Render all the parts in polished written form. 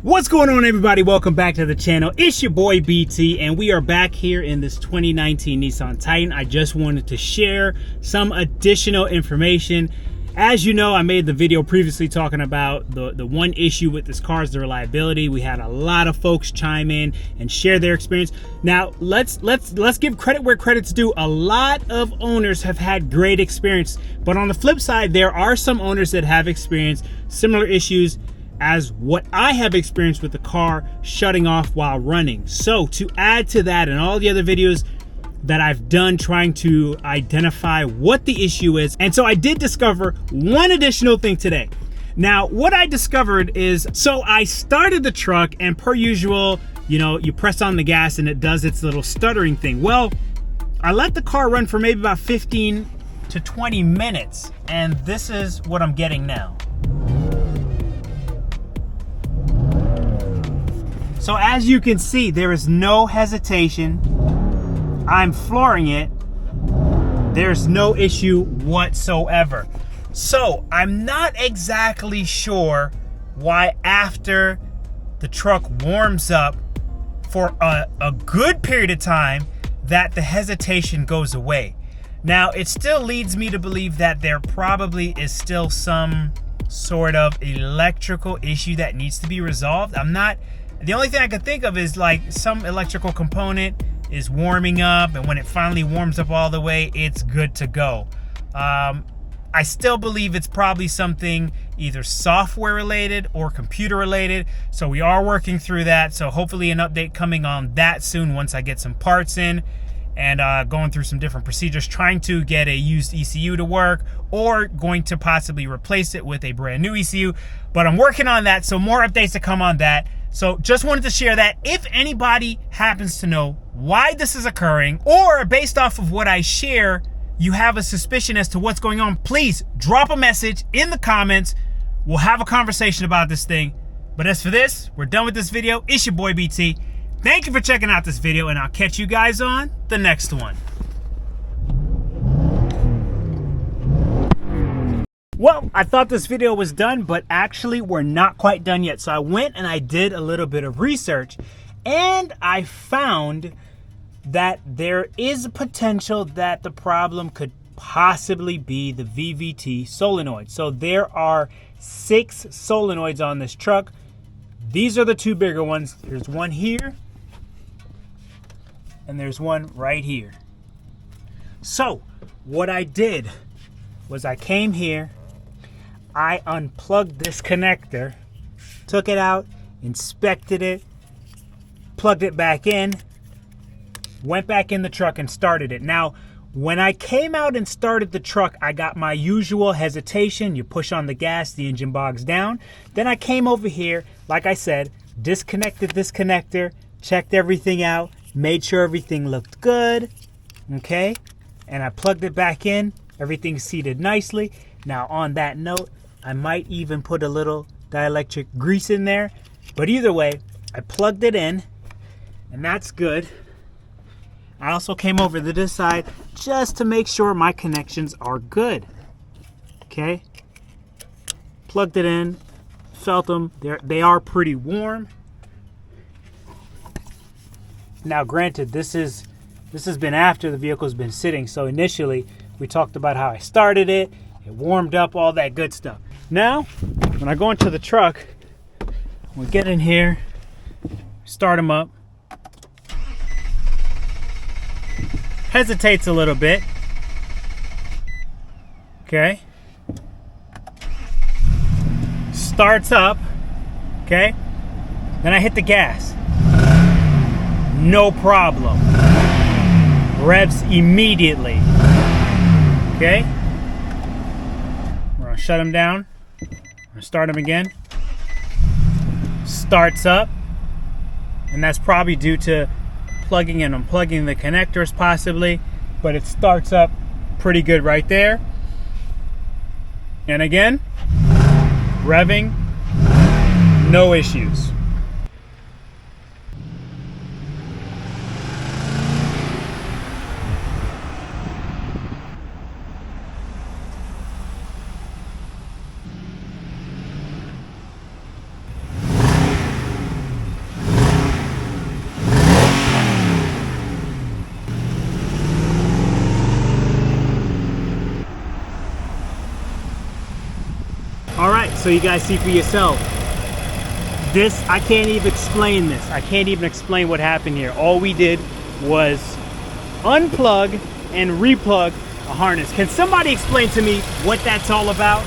What's going on, everybody? Welcome back to the channel. It's your boy BT, and we are back here in this 2019 Nissan Titan. I just wanted to share some additional information. As you know, I made the video previously talking about the one issue with this car is the reliability. We had a lot of folks chime in and share their experience. Now, let's give credit where credit's due. A lot of owners have had great experience, but on the flip side, there are some owners that have experienced similar issues as what I have experienced with the car shutting off while running. So to add to that and all the other videos that I've done trying to identify what the issue is, and so I did discover one additional thing today. Now, what I discovered is, so I started the truck, and per usual, you know, you press on the gas and it does its little stuttering thing. Well, I let the car run for maybe about 15 to 20 minutes, and this is what I'm getting now. So as you can see, there is no hesitation. I'm flooring it. There's no issue whatsoever. So I'm not exactly sure why after the truck warms up for a good period of time that the hesitation goes away. Now, it still leads me to believe that there probably is still some sort of electrical issue that needs to be resolved. The only thing I can think of is like some electrical component is warming up, and when it finally warms up all the way, it's good to go. I still believe it's probably something either software related or computer related. So we are working through that. So hopefully an update coming on that soon once I get some parts in and going through some different procedures, trying to get a used ECU to work or going to possibly replace it with a brand new ECU. But I'm working on that. So more updates to come on that. So just wanted to share that. If anybody happens to know why this is occurring, or based off of what I share, you have a suspicion as to what's going on, please drop a message in the comments. We'll have a conversation about this thing. But as for this, we're done with this video. It's your boy BT. Thank you for checking out this video, and I'll catch you guys on the next one. Well, I thought this video was done, but actually we're not quite done yet. So I went and I did a little bit of research, and I found that there is a potential that the problem could possibly be the VVT solenoid. So there are 6 solenoids on this truck. These are the 2 bigger ones. There's one here, and there's one right here. So what I did was I came here, I unplugged this connector, took it out, inspected it, plugged it back in, went back in the truck and started it. Now, when I came out and started the truck, I got my usual hesitation. You push on the gas, the engine bogs down. Then I came over here, like I said, disconnected this connector, checked everything out, made sure everything looked good, okay? And I plugged it back in. Everything's seated nicely. Now, on that note, I might even put a little dielectric grease in there. But either way, I plugged it in, and that's good. I also came over to this side just to make sure my connections are good. Okay? Plugged it in, felt them. They are pretty warm. Now, granted, this has been after the vehicle's been sitting. So initially, we talked about how I started it. It warmed up, all that good stuff. Now, when I go into the truck, we get in here, start them up. Hesitates a little bit. Okay. Starts up. Okay. Then I hit the gas. No problem. Revs immediately. Okay. We're gonna shut them down. We're gonna start them again. Starts up. And that's probably due to plugging and unplugging the connectors possibly, but it starts up pretty good right there. And again, revving, no issues. so you guys see for yourself. This, I can't even explain this. I can't even explain what happened here. All we did was unplug and replug a harness. Can somebody explain to me what that's all about?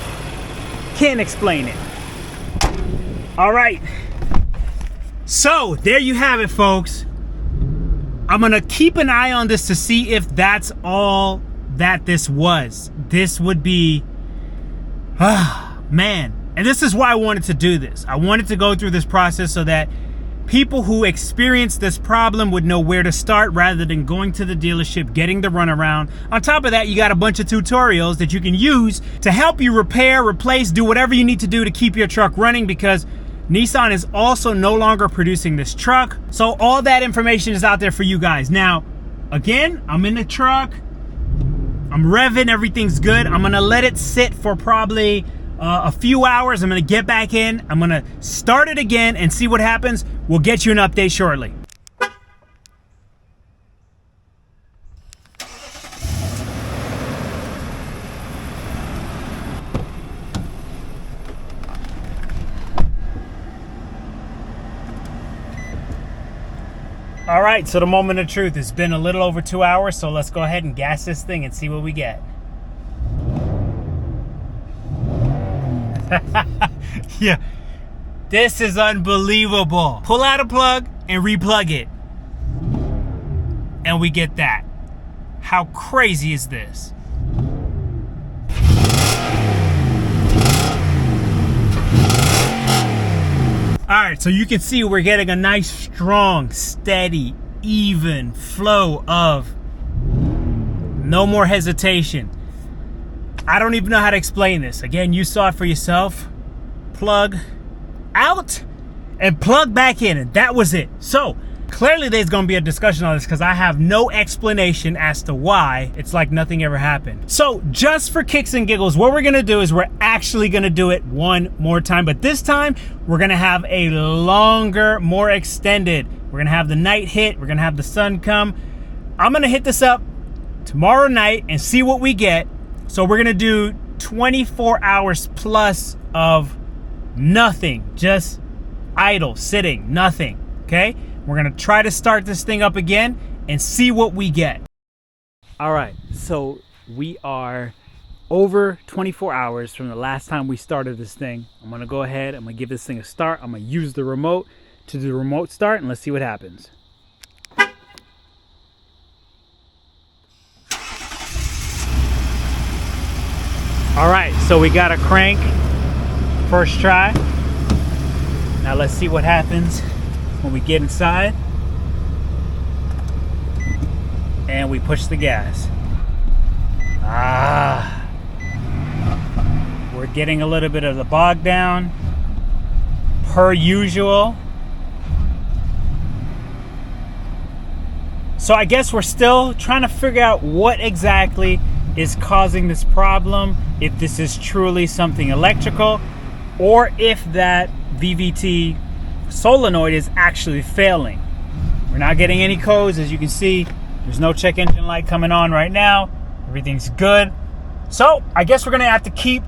Can't explain it. All right. So there you have it, folks. I'm gonna keep an eye on this to see if that's all that this was. This would be, man. And this is why I wanted to do this. I wanted to go through this process so that people who experience this problem would know where to start rather than going to the dealership, getting the runaround. On top of that, you got a bunch of tutorials that you can use to help you repair, replace, do whatever you need to do to keep your truck running, because Nissan is also no longer producing this truck. So all that information is out there for you guys. Now, again, I'm in the truck. I'm revving, everything's good. I'm gonna let it sit for probably a few hours. I'm gonna get back in. I'm gonna start it again and see what happens. We'll get you an update shortly. All right, so the moment of truth. It's been a little over 2 hours, so let's go ahead and gas this thing and see what we get. Yeah, this is unbelievable. Pull out a plug and replug it, and we get that. How crazy is this? All right, so you can see we're getting a nice, strong, steady, even flow of no more hesitation. I don't even know how to explain this. Again, you saw it for yourself. Plug out and plug back in, and that was it. So clearly there's gonna be a discussion on this because I have no explanation as to why it's like nothing ever happened. So just for kicks and giggles, what we're gonna do is we're actually gonna do it one more time, but this time we're gonna have a longer, more extended. We're gonna have the night hit, we're gonna have the sun come. I'm gonna hit this up tomorrow night and see what we get. So we're gonna do 24 hours plus of nothing, just idle, sitting, nothing, okay? We're gonna try to start this thing up again and see what we get. All right, so we are over 24 hours from the last time we started this thing. I'm gonna go ahead, I'm gonna give this thing a start. I'm gonna use the remote to do the remote start, and let's see what happens. All right, so we got a crank, first try. Now let's see what happens when we get inside and we push the gas. We're getting a little bit of the bog down per usual. So I guess we're still trying to figure out what exactly is causing this problem, if this is truly something electrical or if that VVT solenoid is actually failing. We're not getting any codes, as you can see. There's no check engine light coming on right now. Everything's good. So I guess we're gonna have to keep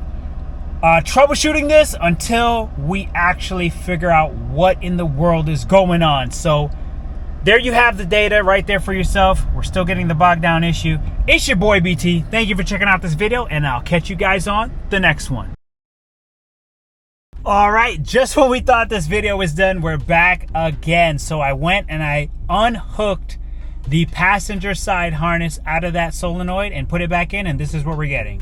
troubleshooting this until we actually figure out what in the world is going on. So there you have the data right there for yourself. We're still getting the bogged down issue. It's your boy BT. Thank you for checking out this video, and I'll catch you guys on the next one. All right, just when we thought this video was done, we're back again. So I went and I unhooked the passenger side harness out of that solenoid and put it back in, and this is what we're getting.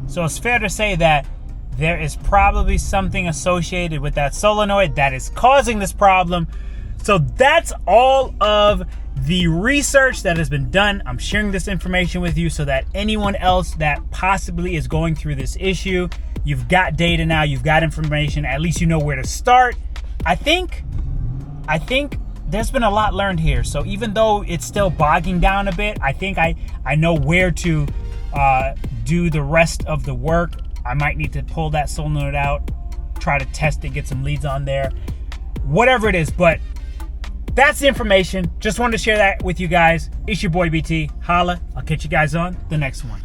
So it's fair to say that there is probably something associated with that solenoid that is causing this problem. So that's all of the research that has been done. I'm sharing this information with you so that anyone else that possibly is going through this issue, you've got data now, you've got information, at least you know where to start. I think there's been a lot learned here. So even though it's still bogging down a bit, I think I know where to do the rest of the work. I might need to pull that solenoid out, try to test it, get some leads on there, whatever it is. But that's the information. Just wanted to share that with you guys. It's your boy BT. Holla. I'll catch you guys on the next one.